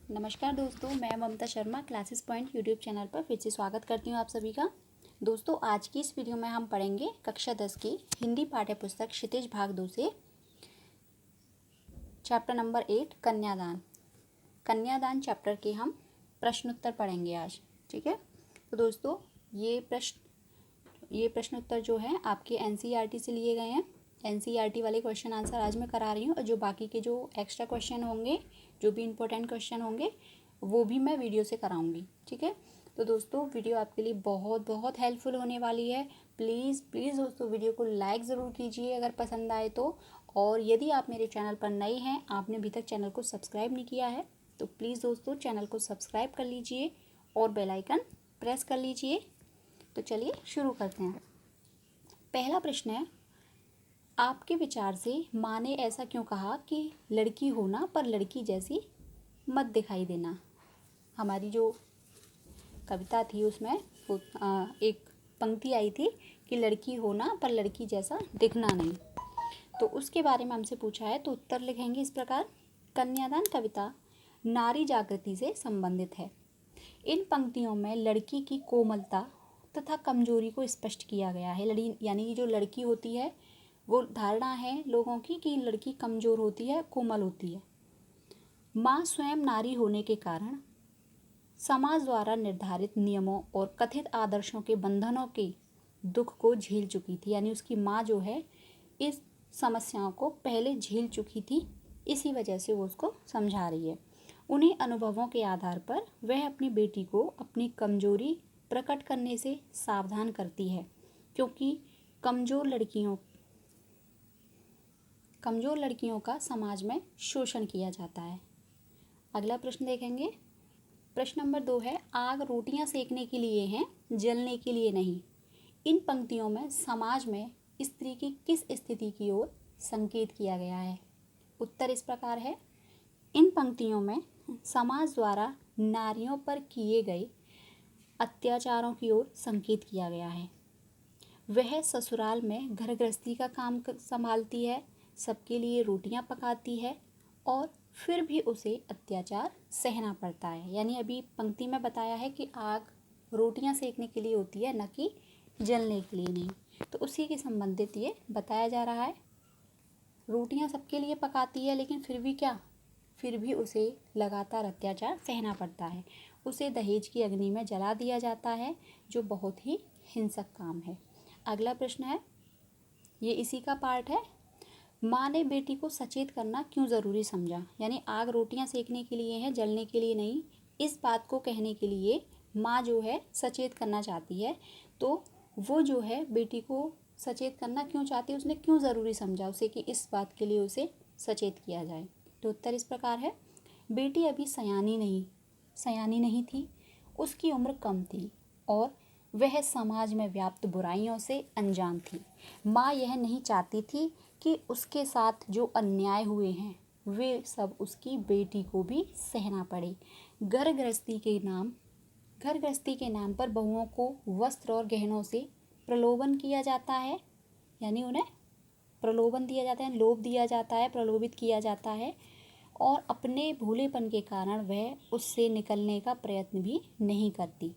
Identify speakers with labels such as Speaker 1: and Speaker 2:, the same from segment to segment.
Speaker 1: नमस्कार दोस्तों, मैं Mamta Sharma classes point YouTube channel पर फिर से स्वागत करती हूँ आप सभी का। दोस्तों, आज की इस वीडियो में हम पढ़ेंगे कक्षा 10 की हिंदी पाठ्य पुस्तक क्षितिज भाग 2 से चैप्टर नंबर 8 कन्यादान। कन्यादान चैप्टर के हम प्रश्नोत्तर पढ़ेंगे आज। ठीक है, तो दोस्तों ये प्रश्न उत्तर जो है आपके एनसीईआरटी से लिए गए हैं। एनसीईआरटी वाले क्वेश्चन आंसर आज मैं करा रही हूँ, और जो बाकी के जो एक्स्ट्रा क्वेश्चन होंगे, जो भी इम्पोर्टेंट क्वेश्चन होंगे, वो भी मैं वीडियो से कराऊंगी। ठीक है, तो दोस्तों वीडियो आपके लिए बहुत बहुत हेल्पफुल होने वाली है। प्लीज़ प्लीज़ दोस्तों वीडियो को लाइक ज़रूर कीजिए अगर पसंद आए तो। और यदि आप मेरे चैनल पर नए हैं, आपने अभी तक चैनल को सब्सक्राइब नहीं किया है, तो प्लीज़ दोस्तों चैनल को सब्सक्राइब कर लीजिए और बेल आइकन प्रेस कर लीजिए। तो चलिए शुरू करते हैं। पहला प्रश्न है, आपके विचार से माँ ने ऐसा क्यों कहा कि लड़की होना पर लड़की जैसी मत दिखाई देना। हमारी जो कविता थी उसमें एक पंक्ति आई थी कि लड़की होना पर लड़की जैसा दिखना नहीं। तो उसके बारे में हमसे पूछा है, तो उत्तर लिखेंगे इस प्रकार। कन्यादान कविता नारी जागृति से संबंधित है। इन पंक्तियों में लड़की की कोमलता तथा कमजोरी को स्पष्ट किया गया है। यानी जो लड़की होती है, वो धारणा है लोगों की कि लड़की कमजोर होती है, कोमल होती है। माँ स्वयं नारी होने के कारण समाज द्वारा निर्धारित नियमों और कथित आदर्शों के बंधनों के दुख को झेल चुकी थी। यानी उसकी माँ जो है इस समस्याओं को पहले झेल चुकी थी, इसी वजह से वो उसको समझा रही है। उन्हीं अनुभवों के आधार पर वह अपनी बेटी को अपनी कमजोरी प्रकट करने से सावधान करती है, क्योंकि कमजोर लड़कियों का समाज में शोषण किया जाता है। अगला प्रश्न देखेंगे। प्रश्न नंबर 2 है, आग रोटियां सेकने के लिए है, जलने के लिए नहीं। इन पंक्तियों में समाज में स्त्री की किस स्थिति की ओर संकेत किया गया है। उत्तर इस प्रकार है। इन पंक्तियों में समाज द्वारा नारियों पर किए गए अत्याचारों की ओर संकेत किया गया है। वह ससुराल में घर गृहस्थी का काम संभालती है, सबके लिए रोटियां पकाती है, और फिर भी उसे अत्याचार सहना पड़ता है। यानी अभी पंक्ति में बताया है कि आग रोटियां सेकने के लिए होती है, न कि जलने के लिए नहीं। तो उसी के संबंधित ये बताया जा रहा है। रोटियां सबके लिए पकाती है, लेकिन फिर भी उसे लगातार अत्याचार सहना पड़ता है। उसे दहेज की अग्नि में जला दिया जाता है, जो बहुत ही हिंसक काम है। अगला प्रश्न है, ये इसी का पार्ट है। माँ ने बेटी को सचेत करना क्यों ज़रूरी समझा। यानी आग रोटियां सेकने के लिए है, जलने के लिए नहीं। इस बात को कहने के लिए माँ जो है सचेत करना चाहती है, तो वो जो है बेटी को सचेत करना क्यों चाहती है, उसने क्यों ज़रूरी समझा उसे कि इस बात के लिए उसे सचेत किया जाए। तो उत्तर इस प्रकार है। बेटी अभी सयानी नहीं थी, उसकी उम्र कम थी और वह समाज में व्याप्त बुराइयों से अनजान थी। माँ यह नहीं चाहती थी कि उसके साथ जो अन्याय हुए हैं वे सब उसकी बेटी को भी सहना पड़े। घर गृहस्थी के नाम पर बहुओं को वस्त्र और गहनों से प्रलोभन किया जाता है। यानी उन्हें प्रलोभन दिया जाता है, लोभ दिया जाता है, प्रलोभित किया जाता है, और अपने भोलेपन के कारण वह उससे निकलने का प्रयत्न भी नहीं करती।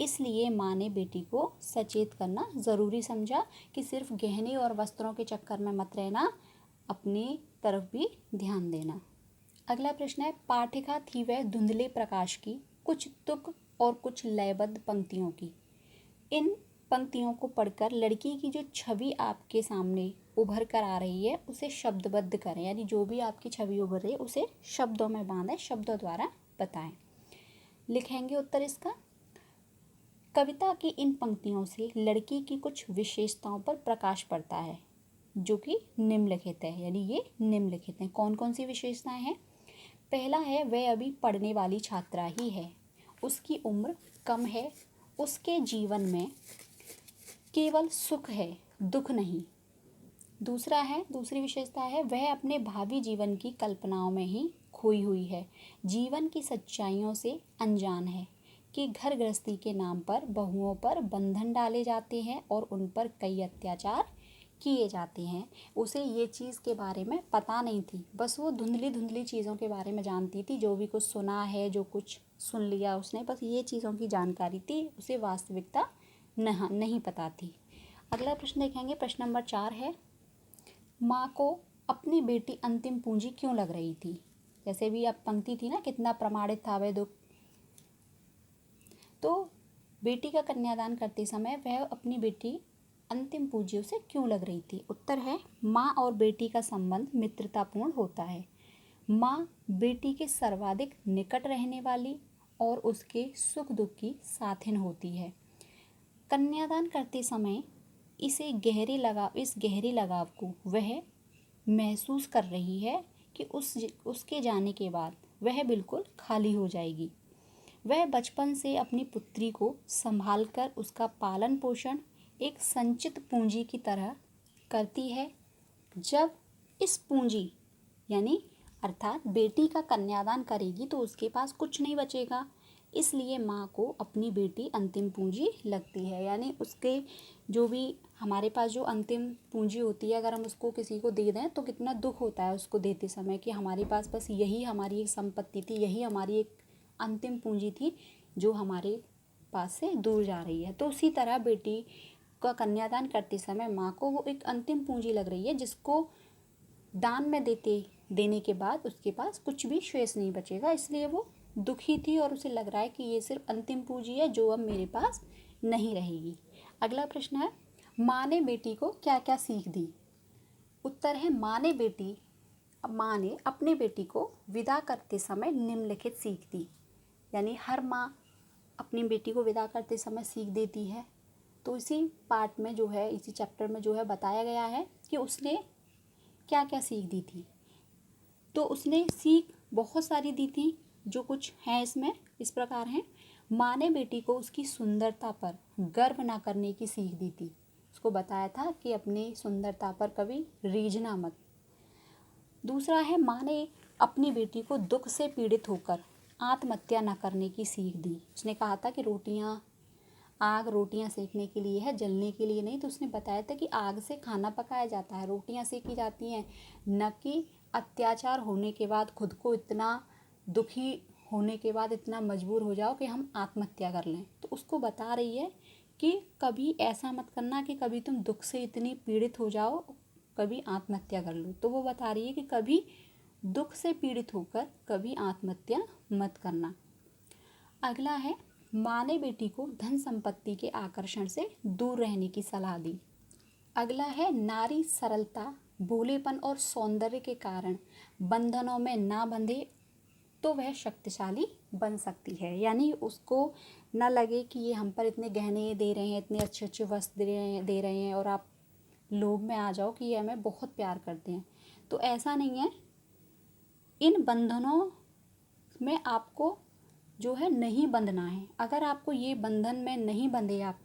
Speaker 1: इसलिए माँ ने बेटी को सचेत करना ज़रूरी समझा कि सिर्फ गहने और वस्त्रों के चक्कर में मत रहना, अपनी तरफ भी ध्यान देना। अगला प्रश्न है, पाठिका थी वह धुंधले प्रकाश की, कुछ तुक और कुछ लयबद्ध पंक्तियों की। इन पंक्तियों को पढ़कर लड़की की जो छवि आपके सामने उभर कर आ रही है उसे शब्दबद्ध करें। यानी जो भी आपकी छवि उभर रही है उसे शब्दों में बांधें, शब्दों द्वारा बताएं। लिखेंगे उत्तर इसका। कविता की इन पंक्तियों से लड़की की कुछ विशेषताओं पर प्रकाश पड़ता है, जो कि निम्नलिखित है। यानी ये निम्नलिखित हैं। कौन कौन सी विशेषताएं हैं। पहला है, वह अभी पढ़ने वाली छात्रा ही है, उसकी उम्र कम है, उसके जीवन में केवल सुख है, दुख नहीं। दूसरी विशेषता है, वह अपने भावी जीवन की कल्पनाओं में ही खोई हुई है, जीवन की सच्चाइयों से अनजान है कि घर गृहस्थी के नाम पर बहुओं पर बंधन डाले जाते हैं और उन पर कई अत्याचार किए जाते हैं। उसे ये चीज़ के बारे में पता नहीं थी, बस वो धुंधली धुंधली चीज़ों के बारे में जानती थी, जो भी कुछ सुना है, जो कुछ सुन लिया उसने, बस ये चीज़ों की जानकारी थी, उसे वास्तविकता नहीं पता थी। अगला प्रश्न देखेंगे, प्रश्न नंबर 4 है, माँ को अपनी बेटी अंतिम पूंजी क्यों लग रही थी। जैसे भी अब पंक्ति थी ना, कितना प्रमाणित था वह दुख। तो बेटी का कन्यादान करते समय वह अपनी बेटी अंतिम पूंजी उसे क्यों लग रही थी। उत्तर है, माँ और बेटी का संबंध मित्रतापूर्ण होता है। माँ बेटी के सर्वाधिक निकट रहने वाली और उसके सुख दुख की साथिन होती है। कन्यादान करते समय इस गहरे लगाव को वह महसूस कर रही है कि उसके जाने के बाद वह बिल्कुल खाली हो जाएगी। वह बचपन से अपनी पुत्री को संभाल कर उसका पालन पोषण एक संचित पूंजी की तरह करती है। जब इस पूंजी यानी अर्थात बेटी का कन्यादान करेगी तो उसके पास कुछ नहीं बचेगा, इसलिए माँ को अपनी बेटी अंतिम पूंजी लगती है। यानी उसके जो भी हमारे पास जो अंतिम पूंजी होती है, अगर हम उसको किसी को दे दें तो कितना दुख होता है उसको देते समय कि हमारे पास बस यही हमारी एक संपत्ति थी, यही हमारी एक अंतिम पूंजी थी जो हमारे पास से दूर जा रही है। तो उसी तरह बेटी का कन्यादान करते समय माँ को वो एक अंतिम पूंजी लग रही है, जिसको दान में देने के बाद उसके पास कुछ भी शेष नहीं बचेगा, इसलिए वो दुखी थी और उसे लग रहा है कि ये सिर्फ अंतिम पूंजी है जो अब मेरे पास नहीं रहेगी। अगला प्रश्न है, माँ ने बेटी को क्या क्या सीख दी। उत्तर है, माँ ने अपनी बेटी को विदा करते समय निम्नलिखित सीख दी। यानी हर माँ अपनी बेटी को विदा करते समय सीख देती है। तो इसी पार्ट में जो है, इसी चैप्टर में जो है बताया गया है कि उसने क्या क्या सीख दी थी। तो उसने सीख बहुत सारी दी थी, जो कुछ हैं इसमें इस प्रकार हैं। माँ ने बेटी को उसकी सुंदरता पर गर्व ना करने की सीख दी थी। उसको बताया था कि अपनी सुंदरता पर कभी रीझना मत। दूसरा है, माँ ने अपनी बेटी को दुख से पीड़ित होकर आत्महत्या न करने की सीख दी। उसने कहा था कि आग रोटियां सेकने के लिए है, जलने के लिए नहीं। तो उसने बताया था कि आग से खाना पकाया जाता है, रोटियां सेकी जाती हैं, न कि अत्याचार होने के बाद खुद को इतना दुखी होने के बाद इतना मजबूर हो जाओ कि हम आत्महत्या कर लें। तो उसको बता रही है कि कभी ऐसा मत करना कि कभी तुम दुख से इतनी पीड़ित हो जाओ, कभी आत्महत्या कर लो। तो वो बता रही है कि कभी दुख से पीड़ित होकर कभी आत्महत्या मत करना। अगला है, माँ ने बेटी को धन संपत्ति के आकर्षण से दूर रहने की सलाह दी। अगला है, नारी सरलता, भोलेपन और सौंदर्य के कारण बंधनों में ना बंधे तो वह शक्तिशाली बन सकती है। यानी उसको न लगे कि ये हम पर इतने गहने दे रहे हैं, इतने अच्छे अच्छे वस्त्र दे रहे हैं और आप लोभ में आ जाओ कि ये हमें बहुत प्यार करते हैं। तो ऐसा नहीं है, इन बंधनों में आपको जो है नहीं बंधना है। अगर आपको ये बंधन में नहीं बंधे आप,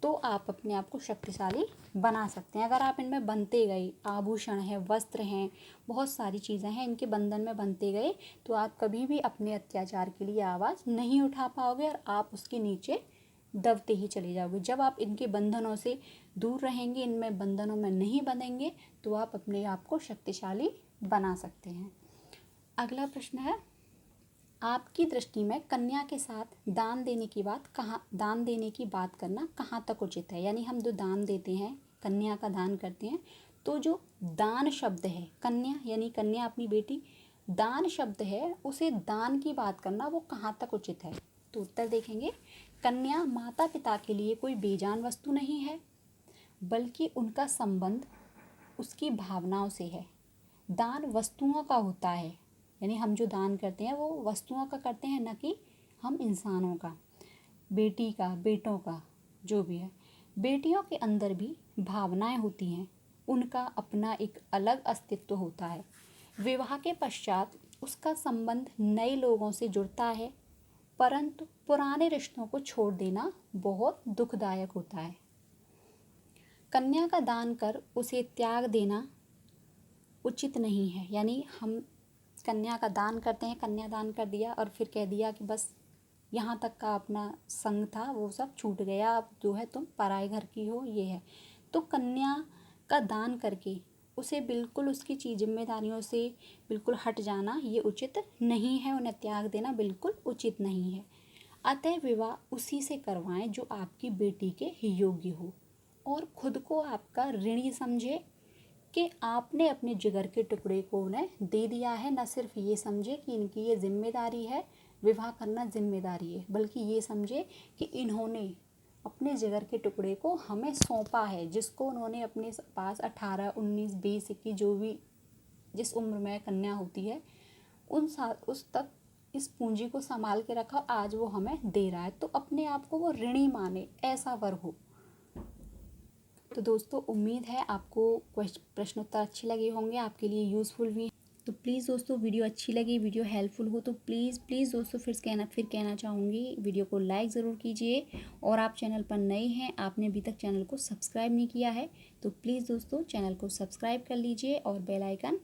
Speaker 1: तो आप अपने आप को शक्तिशाली बना सकते हैं। अगर आप इनमें बंधते गए, आभूषण है, वस्त्र हैं, बहुत सारी चीज़ें हैं, इनके बंधन में बंधते गए तो आप कभी भी अपने अत्याचार के लिए आवाज़ नहीं उठा पाओगे और आप उसके नीचे दबते ही चले जाओगे। जब आप इनके बंधनों से दूर रहेंगे, इनमें बंधनों में नहीं बंधेंगे, तो आप अपने आप को शक्तिशाली बना सकते हैं। अगला प्रश्न है, आपकी दृष्टि में कन्या के साथ दान देने की बात करना कहाँ तक उचित है। यानी हम जो दान देते हैं, कन्या का दान करते हैं, तो जो दान शब्द है, कन्या यानी कन्या अपनी बेटी, दान शब्द है, उसे दान की बात करना वो कहाँ तक उचित है। तो उत्तर देखेंगे, कन्या माता पिता के लिए कोई बेजान वस्तु नहीं है, बल्कि उनका संबंध उसकी भावनाओं से है। दान वस्तुओं का होता है, यानी हम जो दान करते हैं वो वस्तुओं का करते हैं, न कि हम इंसानों का, बेटी का, बेटों का, जो भी है। बेटियों के अंदर भी भावनाएं होती हैं, उनका अपना एक अलग अस्तित्व होता है। विवाह के पश्चात उसका संबंध नए लोगों से जुड़ता है, परंतु पुराने रिश्तों को छोड़ देना बहुत दुखदायक होता है। कन्या का दान कर उसे त्याग देना उचित नहीं है। यानी हम कन्या का दान करते हैं, कन्यादान कर दिया और फिर कह दिया कि बस यहाँ तक का अपना संग था वो सब छूट गया, अब जो है तुम पराए घर की हो, ये है। तो कन्या का दान करके उसे बिल्कुल उसकी जिम्मेदारियों से बिल्कुल हट जाना ये उचित नहीं है, उन्हें त्याग देना बिल्कुल उचित नहीं है। अतः विवाह उसी से करवाएं जो आपकी बेटी के योग्य हो और खुद को आपका ऋणी समझे कि आपने अपने जिगर के टुकड़े को उन्हें दे दिया है। न सिर्फ ये समझे कि इनकी ये जिम्मेदारी है, विवाह करना जिम्मेदारी है, बल्कि ये समझे कि इन्होंने अपने जिगर के टुकड़े को हमें सौंपा है, जिसको उन्होंने अपने पास 18, 19, 20, 21 जो भी जिस उम्र में कन्या होती है उस तक इस पूंजी को संभाल के रखा, आज वो हमें दे रहा है, तो अपने आप को वो ऋणी माने, ऐसा वर हो। तो दोस्तों उम्मीद है आपको प्रश्नोत्तर अच्छे लगे होंगे, आपके लिए यूज़फुल भी। तो प्लीज़ दोस्तों वीडियो अच्छी लगी, वीडियो हेल्पफुल हो तो प्लीज़ दोस्तों फिर कहना चाहूँगी वीडियो को लाइक ज़रूर कीजिए। और आप चैनल पर नए हैं, आपने अभी तक चैनल को सब्सक्राइब नहीं किया है तो प्लीज़ दोस्तों चैनल को सब्सक्राइब कर लीजिए और बेल आइकन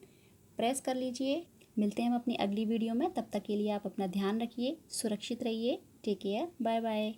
Speaker 1: प्रेस कर लीजिए। मिलते हैं हम अपनी अगली वीडियो में, तब तक के लिए आप अपना ध्यान रखिए, सुरक्षित रहिए, टेक केयर, बाय बाय।